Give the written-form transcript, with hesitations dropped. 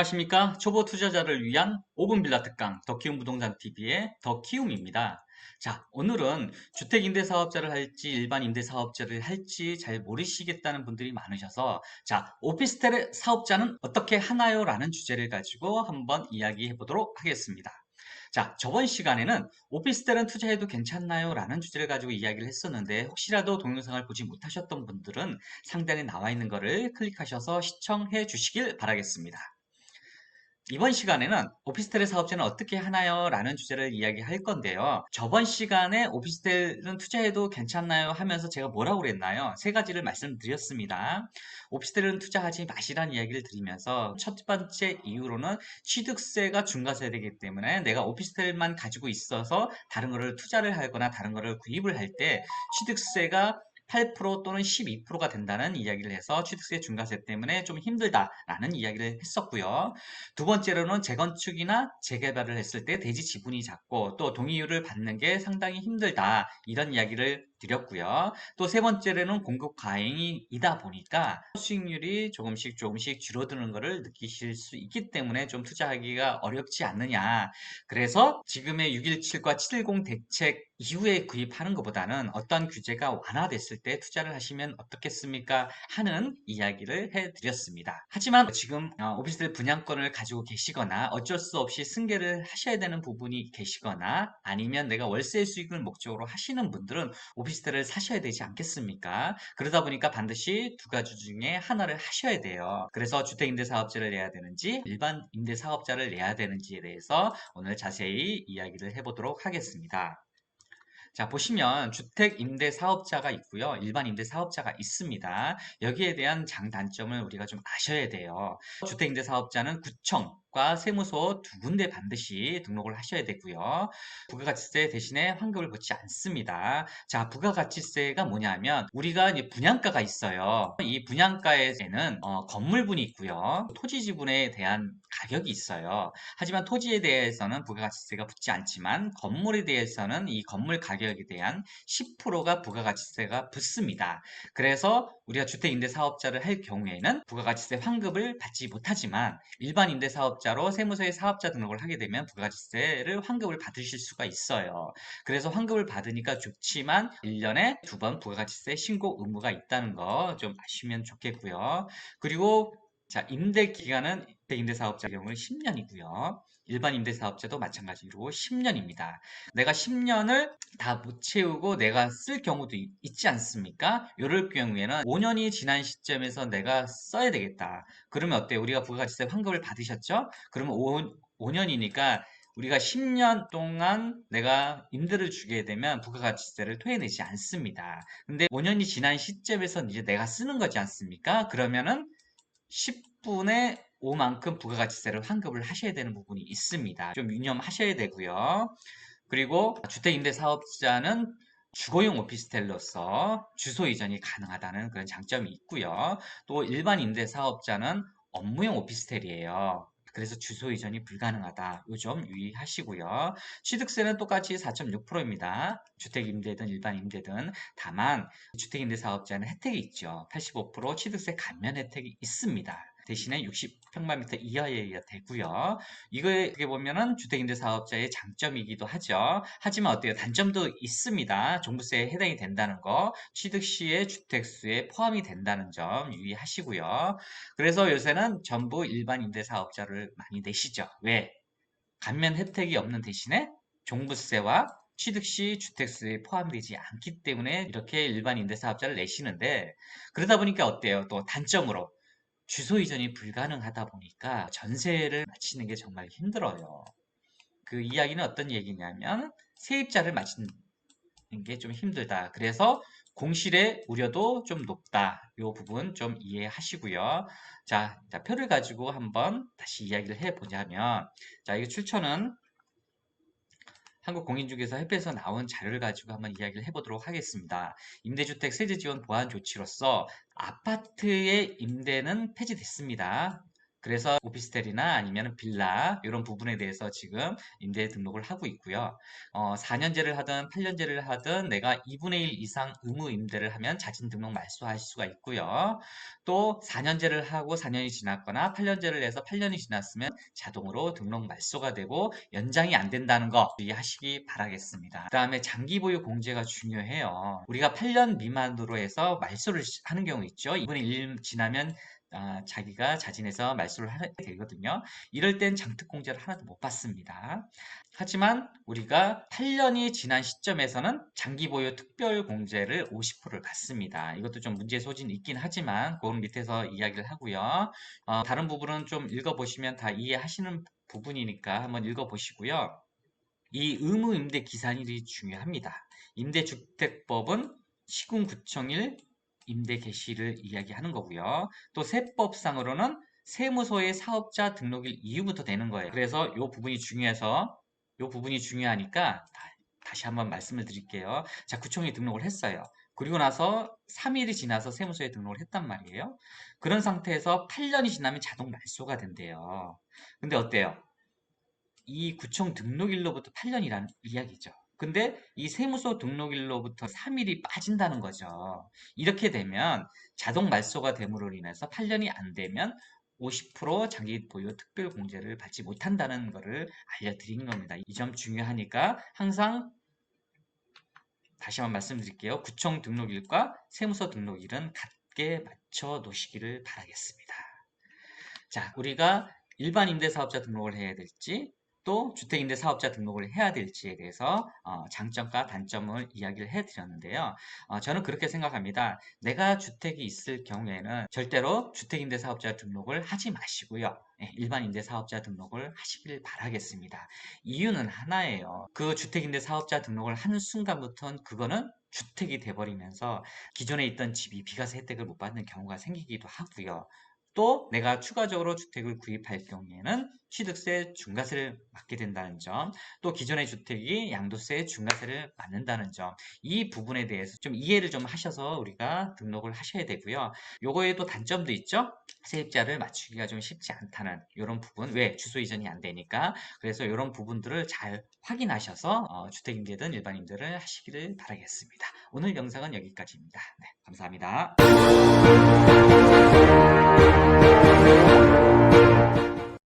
안녕하십니까? 초보 투자자를 위한 5분 빌라 특강 더 키움 부동산 TV의 더 키움입니다. 자, 오늘은 주택 임대 사업자를 할지 일반 임대 사업자를 할지 잘 모르시겠다는 분들이 많으셔서 자, 오피스텔 사업자는 어떻게 하나요? 라는 주제를 가지고 한번 이야기해 보도록 하겠습니다. 자, 저번 시간에는 오피스텔은 투자해도 괜찮나요? 라는 주제를 가지고 이야기를 했었는데 혹시라도 동영상을 보지 못하셨던 분들은 상단에 나와 있는 것을 클릭하셔서 시청해 주시길 바라겠습니다. 이번 시간에는 오피스텔의 사업자는 어떻게 하나요? 라는 주제를 이야기할 건데요. 저번 시간에 오피스텔은 투자해도 괜찮나요? 하면서 제가 뭐라고 그랬나요? 세 가지를 말씀드렸습니다. 오피스텔은 투자하지 마시라는 이야기를 드리면서 첫 번째 이유로는 취득세가 중과세되기 때문에 내가 오피스텔만 가지고 있어서 다른 거를 투자를 하거나 다른 거를 구입을 할 때 취득세가 8% 또는 12%가 된다는 이야기를 해서 취득세 중과세 때문에 좀 힘들다라는 이야기를 했었고요. 두 번째로는 재건축이나 재개발을 했을 때 대지 지분이 작고 또 동의율을 받는 게 상당히 힘들다 이런 이야기를 드렸고요. 또 세 번째로는 공급 과잉이다 보니까 수익률이 조금씩 줄어드는 것을 느끼실 수 있기 때문에 좀 투자하기가 어렵지 않느냐. 그래서 지금의 617과 710 대책 이후에 구입하는 것보다는 어떤 규제가 완화됐을 때 투자를 하시면 어떻겠습니까? 하는 이야기를 해드렸습니다. 하지만 지금 오피스텔 분양권을 가지고 계시거나 어쩔 수 없이 승계를 하셔야 되는 부분이 계시거나 아니면 내가 월세 수익을 목적으로 하시는 분들은 오피스텔을 사셔야 되지 않겠습니까? 그러다 보니까 반드시 두 가지 중에 하나를 하셔야 돼요. 그래서 주택임대사업자를 내야 되는지 일반 임대사업자를 내야 되는지에 대해서 오늘 자세히 이야기를 해보도록 하겠습니다. 자, 보시면 주택 임대 사업자가 있고요. 일반 임대 사업자가 있습니다. 여기에 대한 장단점을 우리가 좀 아셔야 돼요. 주택 임대 사업자는 구청과 세무서 두 군데 반드시 등록을 하셔야 되고요. 부가가치세 대신에 환급을 받지 않습니다. 자, 부가가치세가 뭐냐면 우리가 이제 분양가가 있어요. 이 분양가에는 건물분이 있고요. 토지 지분에 대한 가격이 있어요. 하지만 토지에 대해서는 부가가치세가 붙지 않지만 건물에 대해서는 이 건물 가격에 대한 10%가 부가가치세가 붙습니다. 그래서 우리가 주택임대사업자를 할 경우에는 부가가치세 환급을 받지 못하지만 일반 임대사업자로 세무서에 사업자 등록을 하게 되면 부가가치세를 환급을 받으실 수가 있어요. 그래서 환급을 받으니까 좋지만 1년에 두 번 부가가치세 신고 의무가 있다는 거 좀 아시면 좋겠고요. 그리고 자, 임대 기간은 임대사업자 경우는 10년이고요. 일반 임대사업자도 마찬가지로 10년입니다. 내가 10년을 다 못 채우고 내가 쓸 경우도 있지 않습니까? 이럴 경우에는 5년이 지난 시점에서 내가 써야 되겠다. 그러면 어때요? 우리가 부가가치세 환급을 받으셨죠? 그러면 5년이니까 우리가 10년 동안 내가 임대를 주게 되면 부가가치세를 토해내지 않습니다. 근데 5년이 지난 시점에서 이제 내가 쓰는 거지 않습니까? 그러면은 10분의 5만큼 부가가치세를 환급을 하셔야 되는 부분이 있습니다. 좀 유념하셔야 되고요. 그리고 주택임대사업자는 주거용 오피스텔로서 주소 이전이 가능하다는 그런 장점이 있고요. 또 일반 임대사업자는 업무용 오피스텔이에요. 그래서 주소 이전이 불가능하다. 이 점 유의하시고요. 취득세는 똑같이 4.6%입니다. 주택임대든 일반 임대든. 다만 주택임대사업자는 혜택이 있죠. 85% 취득세 감면 혜택이 있습니다. 대신에 60평방미터 이하여야 되고요. 이거에 어떻게 보면은 주택임대사업자의 장점이기도 하죠. 하지만 어때요? 단점도 있습니다. 종부세에 해당이 된다는 거, 취득 시에 주택수에 포함이 된다는 점 유의하시고요. 그래서 요새는 전부 일반 임대사업자를 많이 내시죠. 왜? 감면 혜택이 없는 대신에 종부세와 취득 시 주택수에 포함되지 않기 때문에 이렇게 일반 임대사업자를 내시는데 그러다 보니까 어때요? 또 단점으로 주소 이전이 불가능하다 보니까 전세를 마치는 게 정말 힘들어요. 그 이야기는 어떤 얘기냐면 세입자를 마치는 게 좀 힘들다. 그래서 공실의 우려도 좀 높다. 이 부분 좀 이해하시고요. 자, 표를 가지고 한번 다시 이야기를 해보자면 자, 이거 출처는 한국공인중개사 협회에서 나온 자료를 가지고 한번 이야기를 해보도록 하겠습니다. 임대주택 세제 지원 보완 조치로서 아파트의 임대는 폐지됐습니다. 그래서 오피스텔이나 아니면 빌라 이런 부분에 대해서 지금 임대 등록을 하고 있고요. 4년제를 하든 8년제를 하든 내가 2분의 1 이상 의무 임대를 하면 자진 등록 말소할 수가 있고요. 또 4년제를 하고 4년이 지났거나 8년제를 해서 8년이 지났으면 자동으로 등록 말소가 되고 연장이 안 된다는 거 주의하시기 바라겠습니다. 그 다음에 장기 보유 공제가 중요해요. 우리가 8년 미만으로 해서 말소를 하는 경우 있죠. 2분의 1 지나면 자기가 자진해서 말소를 하게 되거든요. 이럴 땐 장특공제를 하나도 못 받습니다. 하지만 우리가 8년이 지난 시점에서는 장기보유 특별공제를 50%를 받습니다. 이것도 좀 문제 소진이 있긴 하지만 그건 밑에서 이야기를 하고요. 다른 부분은 좀 읽어보시면 다 이해하시는 부분이니까 한번 읽어보시고요. 이 의무임대 기산일이 중요합니다. 임대주택법은 시군구청일 임대 개시를 이야기하는 거고요. 또 세법상으로는 세무서의 사업자 등록일 이후부터 되는 거예요. 그래서 이 부분이 중요해서 이 부분이 중요하니까 다시 한번 말씀을 드릴게요. 자, 구청에 등록을 했어요. 그리고 나서 3일이 지나서 세무서에 등록을 했단 말이에요. 그런 상태에서 8년이 지나면 자동 말소가 된대요. 근데 어때요? 이 구청 등록일로부터 8년이라는 이야기죠. 근데 이 세무서 등록일로부터 3일이 빠진다는 거죠. 이렇게 되면 자동 말소가 됨으로 인해서 8년이 안 되면 50% 장기 보유 특별 공제를 받지 못한다는 것을 알려드리는 겁니다. 이 점 중요하니까 항상 다시 한번 말씀드릴게요. 구청 등록일과 세무서 등록일은 같게 맞춰 놓으시기를 바라겠습니다. 자, 우리가 일반 임대사업자 등록을 해야 될지 또 주택임대사업자 등록을 해야 될지에 대해서 장점과 단점을 이야기를 해드렸는데요. 저는 그렇게 생각합니다. 내가 주택이 있을 경우에는 절대로 주택임대사업자 등록을 하지 마시고요. 일반 임대사업자 등록을 하시길 바라겠습니다. 이유는 하나예요. 그 주택임대사업자 등록을 하는 순간부터는 그거는 주택이 돼버리면서 기존에 있던 집이 비과세 혜택을 못 받는 경우가 생기기도 하고요. 또 내가 추가적으로 주택을 구입할 경우에는 취득세 중과세를 맞게 된다는 점, 또 기존의 주택이 양도세 중과세를 맞는다는 점, 이 부분에 대해서 좀 이해를 좀 하셔서 우리가 등록을 하셔야 되고요. 요거에도 단점도 있죠. 세입자를 맞추기가 좀 쉽지 않다는 이런 부분, 왜? 주소 이전이 안 되니까. 그래서 이런 부분들을 잘 확인하셔서 주택임대든 일반임대를 하시기를 바라겠습니다. 오늘 영상은 여기까지입니다. 네, 감사합니다.